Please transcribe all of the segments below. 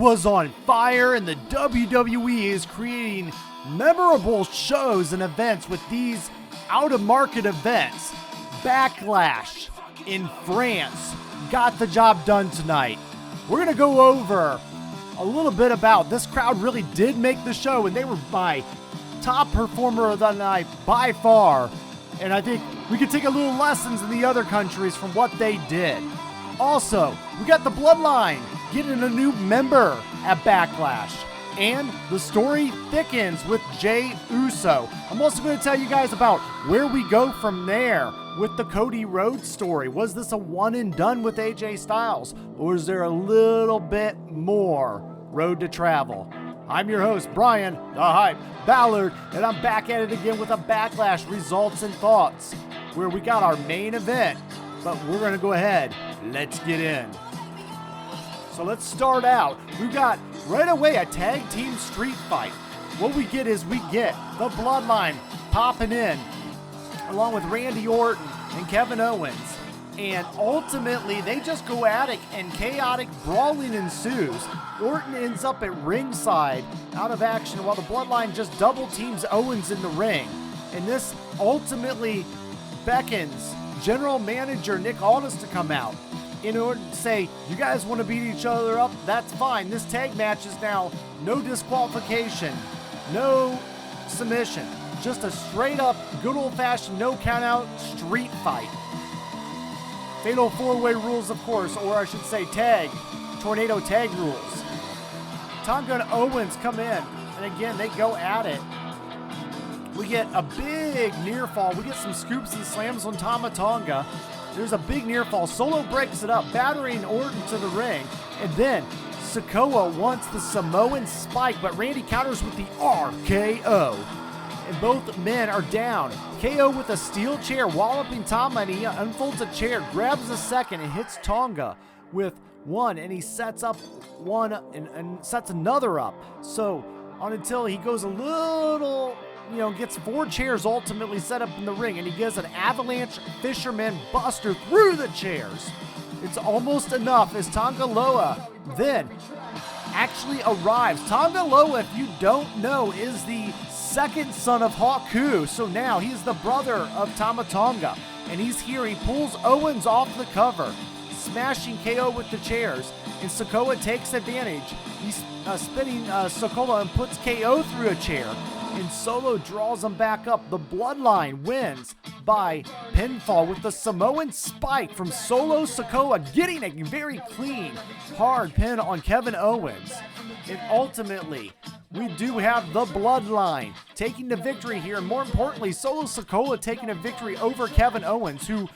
Was on fire, and the WWE is creating memorable shows and events with these out-of-market events. Backlash in France got the job done tonight. We're going to go over a little bit about this crowd. Really did make the show, and they were my top performer of the night by far. And I think we could take a little lessons in the other countries from what they did. Also, we got the Bloodline getting a new member at Backlash. And the story thickens with Jey Uso. I'm also going to tell you guys about where we go from there with the Cody Rhodes story. Was this a one and done with AJ Styles? Or is there a little bit more road to travel? I'm your host, Bryan, the Hype Ballard, and I'm back at it again with a Backlash results and thoughts, where we got our main event, but we're going to go ahead. Let's get in. So let's start out. We've got right away a tag team street fight. What we get is we get the Bloodline popping in along with Randy Orton and Kevin Owens. And ultimately, they just go at it and chaotic brawling ensues. Orton ends up at ringside out of action while the Bloodline just double teams Owens in the ring. And this ultimately beckons General Manager Nick Aldis to come out in order to say, you guys want to beat each other up? That's fine. This tag match is now no disqualification, no submission, just a straight up, good old fashioned, no count out street fight. Fatal 4-way rules, of course, or I should say tornado tag rules. Tonga and Owens come in, and again, they go at it. We get a big near fall. We get some scoops and slams on Tama Tonga. There's a big near fall. Solo breaks it up, battering Orton to the ring. And then Sikoa wants the Samoan spike, but Randy counters with the RKO. And both men are down. KO with a steel chair, walloping Tama, and he unfolds a chair, grabs a second, and hits Tonga with one, and he sets up one and sets another up. So on until he goes a little, gets 4 chairs ultimately set up in the ring, and he gives an avalanche fisherman buster through the chairs. It's almost enough as Tonga Loa then actually arrives. Tonga Loa, if you don't know, is the second son of Haku. So now he's the brother of Tama Tonga, and he's here. He pulls Owens off the cover, smashing KO with the chairs, and Sikoa takes advantage. He's spinning Sikoa and puts KO through a chair, and Solo draws him back up. The Bloodline wins by pinfall with the Samoan spike from Solo Sikoa, getting a very clean, hard pin on Kevin Owens. And ultimately, we do have the Bloodline taking the victory here, and more importantly, Solo Sikoa taking a victory over Kevin Owens, who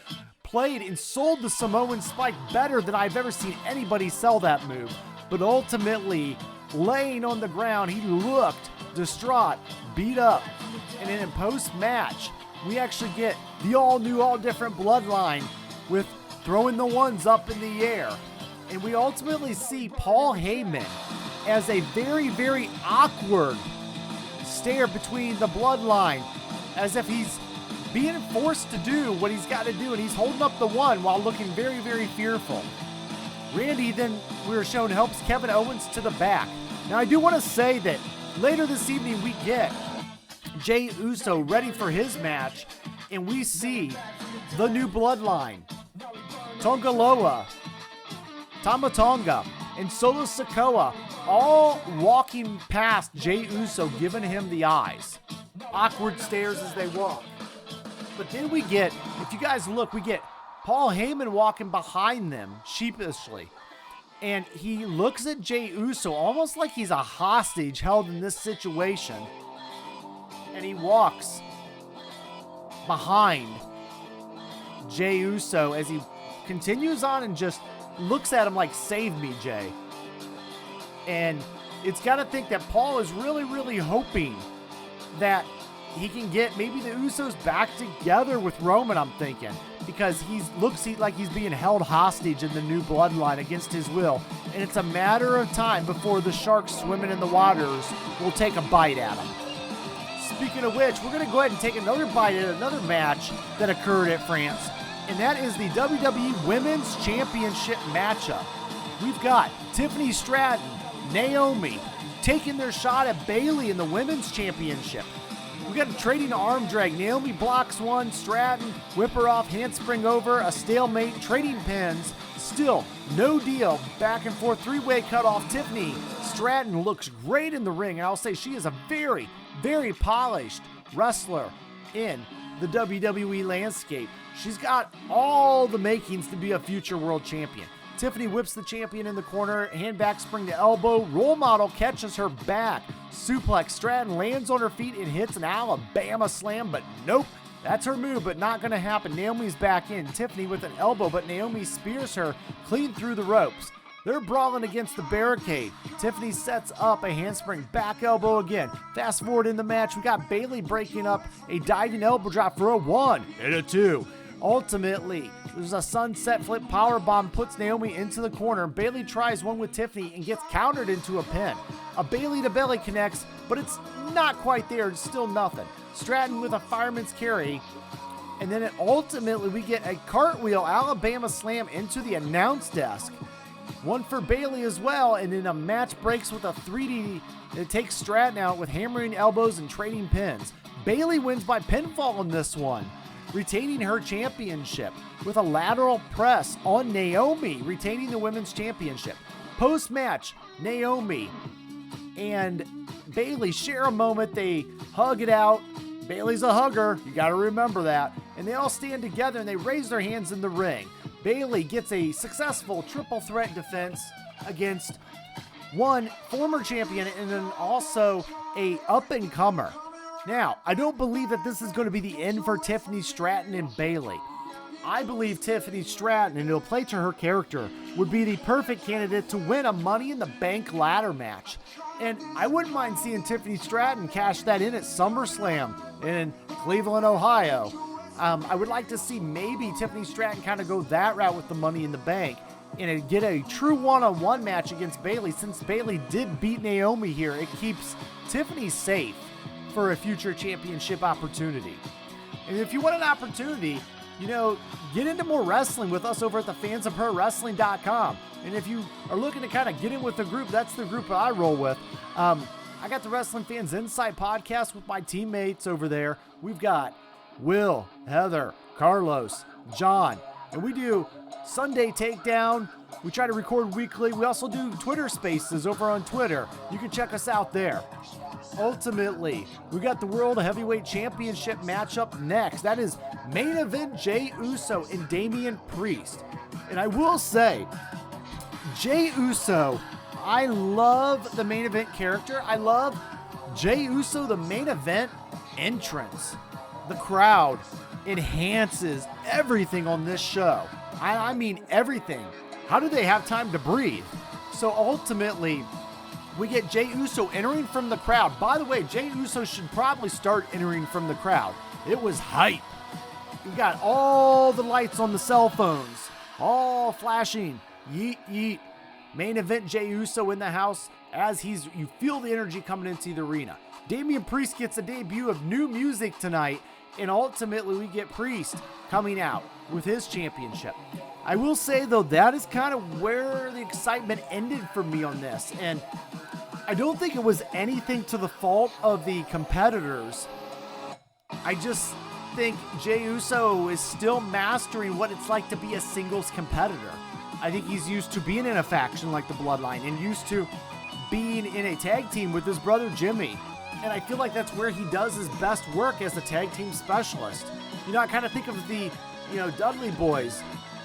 played and sold the Samoan spike better than I've ever seen anybody sell that move. But ultimately, laying on the ground, he looked distraught, beat up. And in a post-match, we actually get the all-new, all-different Bloodline with throwing the ones up in the air. And we ultimately see Paul Heyman as a very, very awkward stare between the Bloodline, as if he's being forced to do what he's got to do, and he's holding up the one while looking very, very fearful. Randy then, we were shown, helps Kevin Owens to the back. Now, I do want to say that later this evening we get Jey Uso ready for his match, and we see the new Bloodline, Tonga Loa, Tama Tonga, and Solo Sikoa all walking past Jey Uso, giving him the eyes. Awkward stares as they walk. But then we get, if you guys look, we get Paul Heyman walking behind them sheepishly. And he looks at Jey Uso almost like he's a hostage held in this situation. And he walks behind Jey Uso as he continues on and just looks at him like, save me, Jey. And it's got to think that Paul is really, really hoping that he can get maybe the Usos back together with Roman, I'm thinking, because he looks like he's being held hostage in the new Bloodline against his will. And it's a matter of time before the sharks swimming in the waters will take a bite at him. Speaking of which, we're going to go ahead and take another bite at another match that occurred at France, and that is the WWE Women's Championship matchup. We've got Tiffany Stratton Naomi taking their shot at Bayley in the Women's Championship. We got a trading arm drag. Naomi blocks one, Stratton, whip her off, handspring over, a stalemate, trading pins. Still, no deal. Back and forth, three-way cutoff. Tiffany Stratton looks great in the ring. And I'll say she is a very, very polished wrestler in the WWE landscape. She's got all the makings to be a future world champion. Tiffany whips the champion in the corner, hand back spring to elbow. Role model catches her back. Suplex. Stratton lands on her feet and hits an Alabama slam, but nope. That's her move, but not going to happen. Naomi's back in. Tiffany with an elbow, but Naomi spears her clean through the ropes. They're brawling against the barricade. Tiffany sets up a handspring, back elbow again. Fast forward in the match, we got Bayley breaking up a diving elbow drop for a 1 and a 2. Ultimately, there's a sunset flip powerbomb, puts Naomi into the corner. Bayley tries one with Tiffany and gets countered into a pin. A Bayley to belly connects, but it's not quite there. It's still nothing. Stratton with a fireman's carry. And then ultimately we get a cartwheel Alabama slam into the announce desk. One for Bayley as well, and then a match breaks with a 3D. It takes Stratton out with hammering elbows and trading pins. Bayley wins by pinfall in this one, retaining her championship with a lateral press on Naomi, retaining the women's championship. Post-match, Naomi and Bayley share a moment. They hug it out. Bayley's a hugger. You got to remember that. And they all stand together and they raise their hands in the ring. Bayley gets a successful triple threat defense against one former champion and then also a up-and-comer. Now, I don't believe that this is going to be the end for Tiffany Stratton and Bayley. I believe Tiffany Stratton, and it'll play to her character, would be the perfect candidate to win a Money in the Bank ladder match. And I wouldn't mind seeing Tiffany Stratton cash that in at SummerSlam in Cleveland, Ohio. I would like to see maybe Tiffany Stratton kind of go that route with the Money in the Bank and get a true one-on-one match against Bayley. Since Bayley did beat Naomi here, it keeps Tiffany safe for a future championship opportunity. And if you want an opportunity, get into more wrestling with us over at thefansofprowrestling.com. And if you are looking to kind of get in with the group, that's the group I roll with. I got the Wrestling Fans Insight podcast with my teammates over there. We've got Will, Heather, Carlos, John, and we do Sunday Takedown. We try to record weekly. We also do Twitter Spaces over on Twitter. You can check us out there. Ultimately, we got the World Heavyweight Championship matchup next. That is main event Jey Uso and Damian Priest. And I will say, Jey Uso, I love the main event character. I love Jey Uso, the main event entrance. The crowd enhances everything on this show. I mean everything. How do they have time to breathe? So ultimately, we get Jey Uso entering from the crowd. By the way, Jey Uso should probably start entering from the crowd. It was hype. We got all the lights on the cell phones, all flashing. Yeet, yeet. Main event Jey Uso in the house as you feel the energy coming into the arena. Damian Priest gets a debut of new music tonight, and ultimately we get Priest coming out with his championship. I will say, though, that is kind of where the excitement ended for me on this, and I don't think it was anything to the fault of the competitors. I just think Jey Uso is still mastering what it's like to be a singles competitor. I think he's used to being in a faction like the Bloodline and used to being in a tag team with his brother Jimmy. And I feel like that's where he does his best work as a tag team specialist. I kind of think of the, Dudley Boys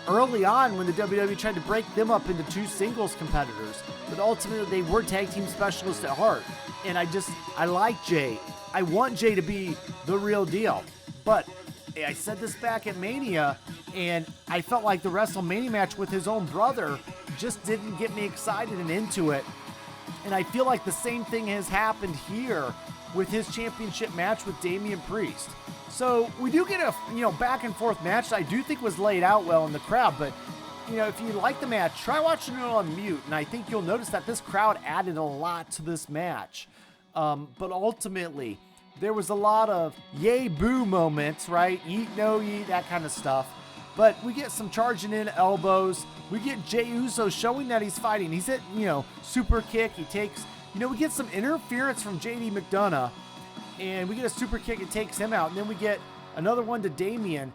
early on when the WWE tried to break them up into two singles competitors. But ultimately, they were tag team specialists at heart. And I like Jey. I want Jey to be the real deal. But I said this back at Mania, and I felt like the WrestleMania match with his own brother just didn't get me excited and into it. And I feel like the same thing has happened here with his championship match with Damian Priest. So we do get a back and forth match that I do think was laid out well in the crowd. But if you like the match, try watching it on mute. And I think you'll notice that this crowd added a lot to this match. But ultimately, there was a lot of yay boo moments, right? Eat, no eat, that kind of stuff. But we get some charging in elbows. We get Jey Uso showing that he's fighting. He's hit, super kick. He takes, we get some interference from JD McDonough, and we get a super kick. It takes him out. And then we get another one to Damian.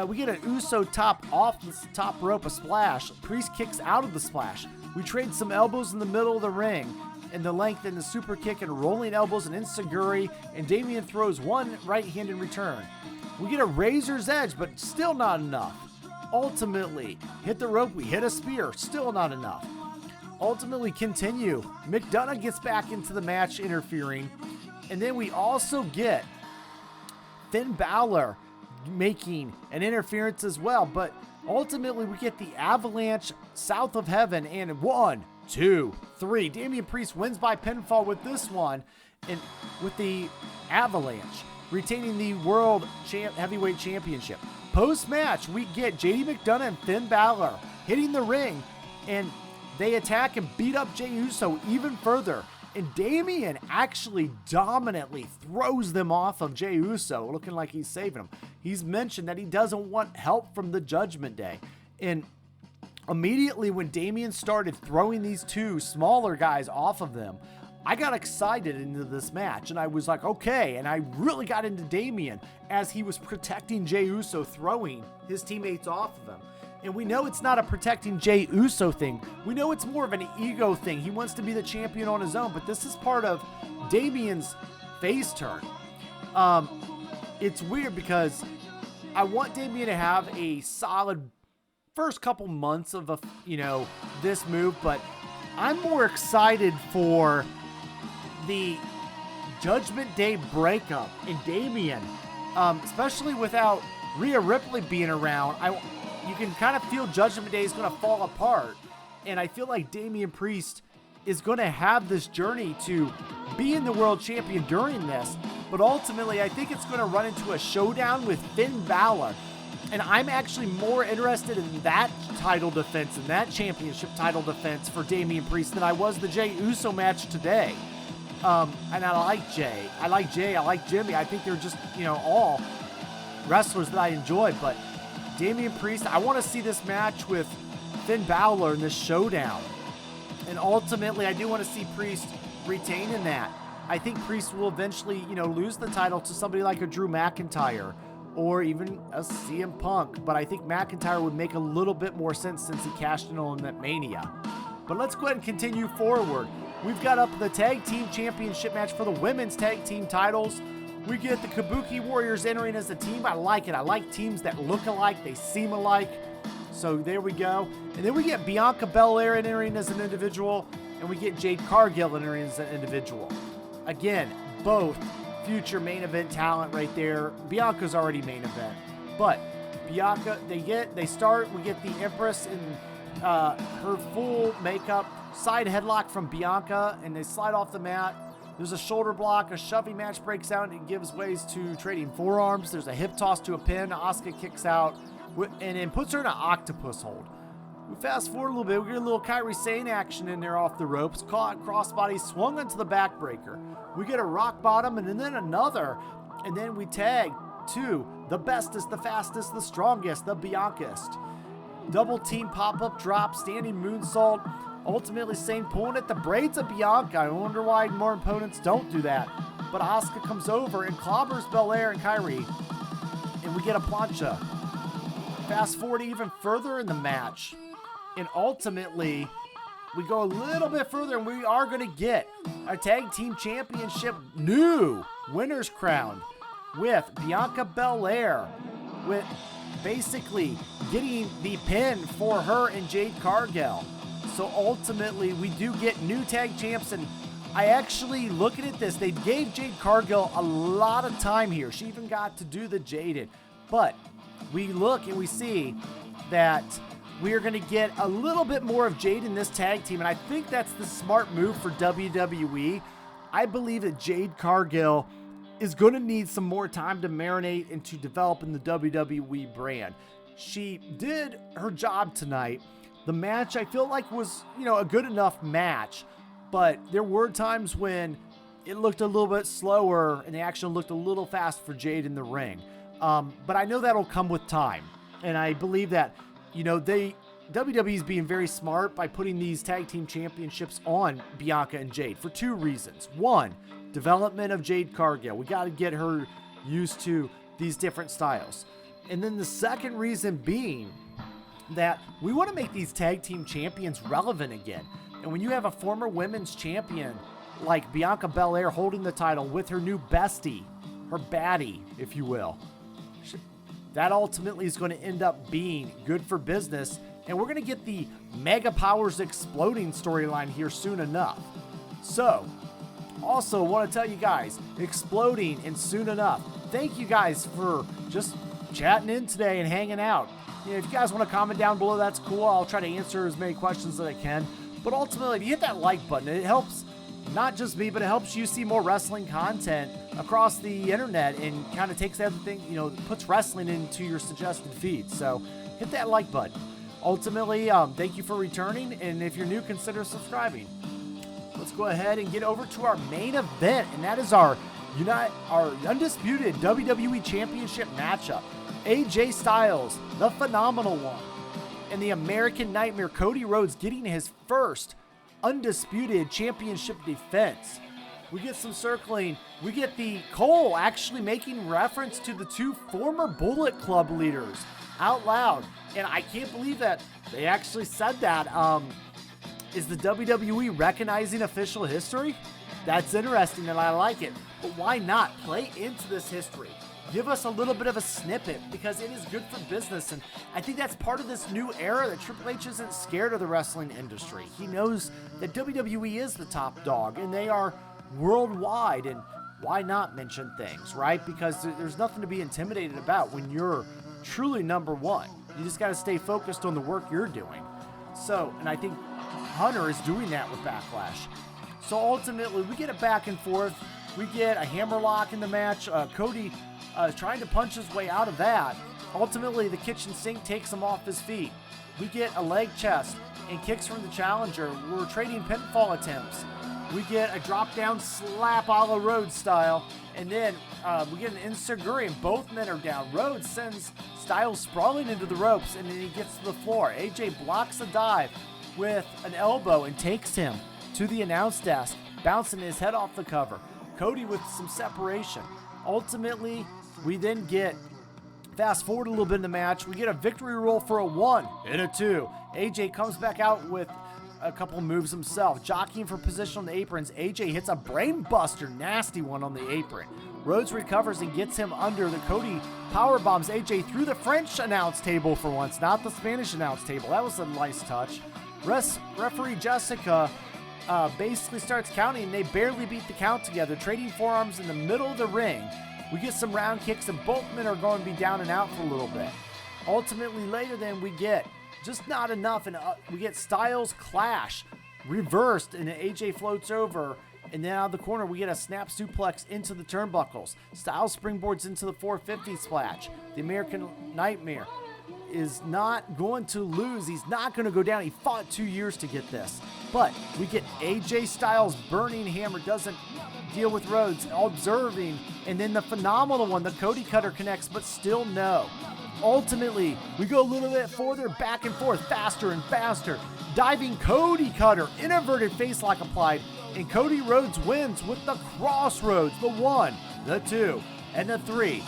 We get an Uso top off the top rope, a splash. Priest kicks out of the splash. We trade some elbows in the middle of the ring, and the length and the super kick and rolling elbows and enziguri, and Damian throws one right hand in return. We get a razor's edge, but still not enough. Ultimately, hit the rope, we hit a spear, still not enough. Ultimately, continue. McDonough gets back into the match, interfering, and then we also get Finn Balor making an interference as well, but ultimately we get the Avalanche south of heaven, and 1, 2, 3. Damian Priest wins by pinfall with this one, and with the Avalanche retaining the World Heavyweight Championship. Post-match, we get JD McDonough and Finn Balor hitting the ring, and they attack and beat up Jey Uso even further. And Damian actually dominantly throws them off of Jey Uso, looking like he's saving him. He's mentioned that he doesn't want help from the Judgment Day. And immediately when Damian started throwing these two smaller guys off of them, I got excited into this match, and I was like, okay, and I really got into Damian as he was protecting Jey Uso, throwing his teammates off of him. And we know it's not a protecting Jey Uso thing. We know it's more of an ego thing. He wants to be the champion on his own, but this is part of Damian's face turn. It's weird because I want Damian to have a solid first couple months of this move, but I'm more excited for the Judgment Day breakup in Damian, especially without Rhea Ripley being around. You can kind of feel Judgment Day is going to fall apart, and I feel like Damian Priest is going to have this journey to being the world champion during this, but ultimately I think it's going to run into a showdown with Finn Balor, and I'm actually more interested in that title defense and that championship title defense for Damian Priest than I was the Jey Uso match today. And I like Jey. I like Jimmy. I think they're just, all wrestlers that I enjoy, but Damian Priest, I want to see this match with Finn Balor in this showdown. And ultimately, I do want to see Priest retain in that. I think Priest will eventually, lose the title to somebody like a Drew McIntyre or even a CM Punk. But I think McIntyre would make a little bit more sense since he cashed in on that Mania. But let's go ahead and continue forward. We've got up the Tag Team Championship match for the women's tag team titles. We get the Kabuki Warriors entering as a team. I like it. I like teams that look alike. They seem alike. So there we go. And then we get Bianca Belair entering as an individual. And we get Jade Cargill entering as an individual. Again, both future main event talent right there. Bianca's already main event. But Bianca, we get the Empress in her full makeup. Side headlock from Bianca. And they slide off the mat. There's a shoulder block, a shoving match breaks out, and it gives ways to trading forearms. There's a hip toss to a pin. Asuka kicks out and then puts her in an octopus hold. We fast forward a little bit. We get a little Kairi Sane action in there off the ropes. Caught crossbody, swung into the backbreaker. We get a rock bottom and then another. And then we tag to the bestest, the fastest, the strongest, the Biancast. Double team pop-up drop, standing moonsault. Ultimately, Sane pulling at the braids of Bianca. I wonder why more opponents don't do that. But Asuka comes over and clobbers Belair and Kairi. And we get a plancha. Fast forward even further in the match. And ultimately, we go a little bit further and we are going to get our Tag Team Championship new winners crowned with Bianca Belair. With basically getting the pin for her and Jade Cargill. So ultimately, we do get new tag champs, and I actually, looking at this, they gave Jade Cargill a lot of time here. She even got to do the Jaded. But we look and we see that we are going to get a little bit more of Jade in this tag team, and I think that's the smart move for WWE. I believe that Jade Cargill is going to need some more time to marinate and to develop in the WWE brand. She did her job tonight. The match, I feel like, was, a good enough match, but there were times when it looked a little bit slower and the action looked a little fast for Jade in the ring. But I know that'll come with time, and I believe that, they WWE's being very smart by putting these tag team championships on Bianca and Jade for two reasons. One, development of Jade Cargill. We got to get her used to these different styles. And then the second reason being that we want to make these tag team champions relevant again. And when you have a former women's champion like Bianca Belair holding the title with her new bestie, her baddie, if you will, that ultimately is going to end up being good for business. And we're going to get the Mega Powers Exploding storyline here soon enough. So, also want to tell you guys, Exploding and soon enough. Thank you guys for just chatting in today and hanging out. You know, if you guys want to comment down below, that's cool. I'll try to answer as many questions as I can. But ultimately, if you hit that like button, it helps not just me, but it helps you see more wrestling content across the internet and kind of takes everything, you know, puts wrestling into your suggested feed. So hit that like button. Ultimately, thank you for returning. And if you're new, consider subscribing. Let's go ahead and get over to our main event. And that is our undisputed WWE Championship matchup. AJ Styles, the Phenomenal One, and the American Nightmare Cody Rhodes getting his first undisputed championship defense. We get some circling. We get the Cole actually making reference to the two former Bullet Club leaders out loud. And I can't believe that they actually said that. Is the WWE recognizing official history? That's interesting and I like it. But why not play into this history? Give us a little bit of a snippet because it is good for business. And I think that's part of this new era that Triple H isn't scared of the wrestling industry. He knows that WWE is the top dog and they are worldwide. And why not mention things, right? Because there's nothing to be intimidated about when you're truly number one. You just got to stay focused on the work you're doing. So, and I think Hunter is doing that with Backlash. So ultimately, we get a back and forth. We get a hammerlock in the match. Cody trying to punch his way out of that. Ultimately, the kitchen sink takes him off his feet. We get a leg chest and kicks from the challenger. We're trading pinfall attempts. We get a drop-down slap a la Rhodes style. And then we get an enziguri and both men are down. Rhodes sends Styles sprawling into the ropes and then he gets to the floor. AJ blocks a dive with an elbow and takes him to the announce desk, bouncing his head off the cover. Cody with some separation. Ultimately, we then get, fast forward a little bit in the match, we get a victory roll for a 1 and a 2. AJ comes back out with a couple moves himself, jockeying for position on the aprons. AJ hits a brain buster, nasty one on the apron. Rhodes recovers and gets him under. The Cody power bombs AJ through the French announce table for once, not the Spanish announce table. That was a nice touch. Referee Jessica basically starts counting and they barely beat the count together, trading forearms in the middle of the ring. We get some round kicks and both men are going to be down and out for a little bit. Ultimately later then we get just not enough and we get Styles clash reversed and AJ floats over and then out of the corner we get a snap suplex into the turnbuckles. Styles springboards into the 450 splash. The American Nightmare is not going to lose. He's not going to go down. He fought 2 years to get this. But we get AJ Styles burning hammer, doesn't deal with Rhodes, observing, and then the Phenomenal One, the Cody Cutter connects, but still no. Ultimately, we go a little bit further, back and forth, faster and faster. Diving Cody Cutter, inverted face lock applied, and Cody Rhodes wins with the Crossroads, the 1, the 2, and the 3.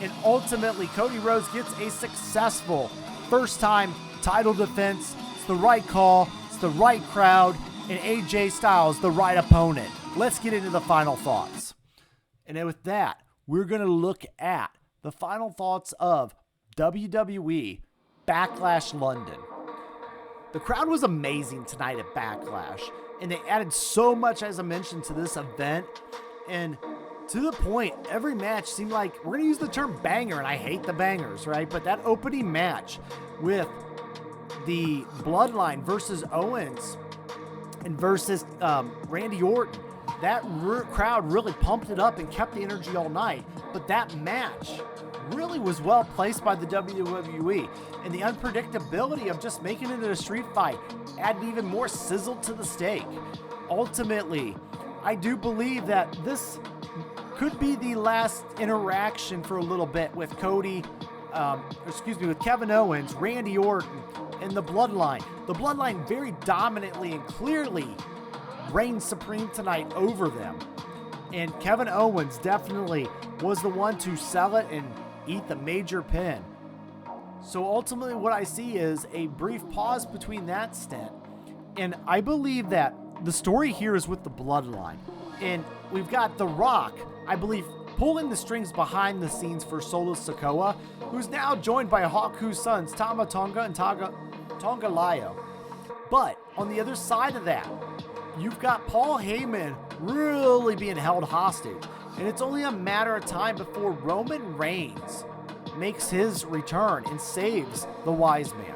And ultimately, Cody Rhodes gets a successful first-time title defense. It's the right call, it's the right crowd, and AJ Styles, the right opponent. Let's get into the final thoughts. And then with that, we're going to look at the final thoughts of WWE Backlash London. The crowd was amazing tonight at Backlash, and they added so much, as I mentioned, to this event. And to the point, every match seemed like, we're going to use the term banger, and I hate the bangers, right? But that opening match with the Bloodline versus Owens and versus Randy Orton, that crowd really pumped it up and kept the energy all night. But that match really was well placed by the WWE, and the unpredictability of just making it a street fight added even more sizzle to the steak. Ultimately, I do believe that this could be the last interaction for a little bit with with Kevin Owens, Randy Orton, and the Bloodline. The Bloodline very dominantly and clearly reigned supreme tonight over them. And Kevin Owens definitely was the one to sell it and eat the major pin. So ultimately what I see is a brief pause between that stint. And I believe that the story here is with the Bloodline. And we've got The Rock, I believe, pulling the strings behind the scenes for Solo Sikoa, who's now joined by Haku's sons, Tama Tonga and Tonga Lyo. But on the other side of that, you've got Paul Heyman really being held hostage. And it's only a matter of time before Roman Reigns makes his return and saves the Wise Man.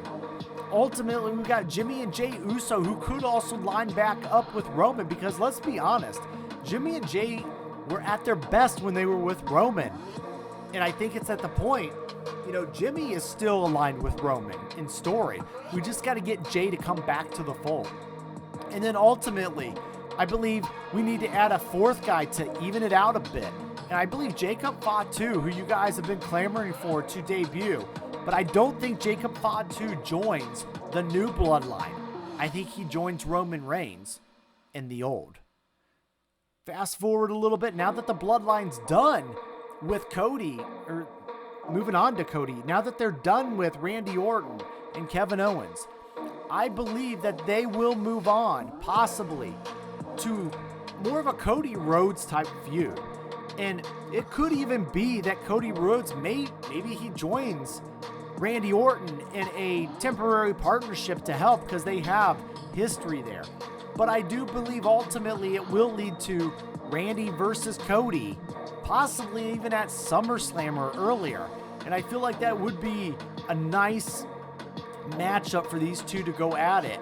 Ultimately, we've got Jimmy and Jey Uso, who could also line back up with Roman, because let's be honest, Jimmy and Jey were at their best when they were with Roman. And I think it's at the point, Jimmy is still aligned with Roman in story. We just got to get Jey to come back to the fold. And then ultimately, I believe we need to add a fourth guy to even it out a bit. And I believe Jacob Fatu, who you guys have been clamoring for to debut, but I don't think Jacob Fatu joins the new Bloodline. I think he joins Roman Reigns in the old. Fast forward a little bit, now that the Bloodline's done with Cody, or moving on to Cody, now that they're done with Randy Orton and Kevin Owens, I believe that they will move on, possibly, to more of a Cody Rhodes type feud. And it could even be that Cody Rhodes, maybe he joins Randy Orton in a temporary partnership to help, because they have history there. But I do believe ultimately it will lead to Randy versus Cody, possibly even at SummerSlam or earlier. And I feel like that would be a nice matchup for these two to go at it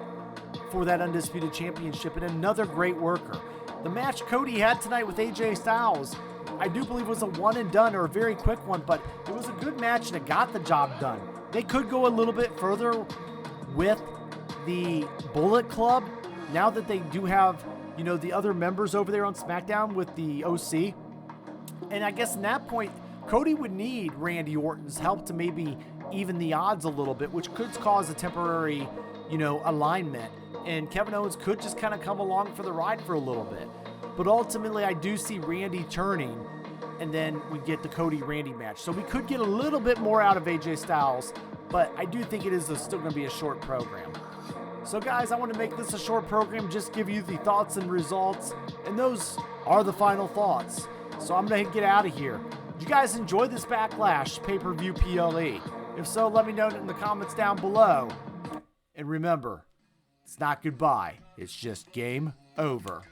for that Undisputed Championship, and another great worker. The match Cody had tonight with AJ Styles, I do believe was a one and done, or a very quick one, but it was a good match and it got the job done. They could go a little bit further with the Bullet Club now that they do have, the other members over there on SmackDown with the OC. And I guess in that point, Cody would need Randy Orton's help to maybe even the odds a little bit, which could cause a temporary, alignment. And Kevin Owens could just kind of come along for the ride for a little bit. But ultimately, I do see Randy turning, and then we get the Cody-Randy match. So we could get a little bit more out of AJ Styles, but I do think it is still going to be a short program. So guys, I want to make this a short program, just give you the thoughts and results, and those are the final thoughts. So I'm going to get out of here. Did you guys enjoy this Backlash pay-per-view PLE? If so, let me know in the comments down below. And remember, it's not goodbye, it's just game over.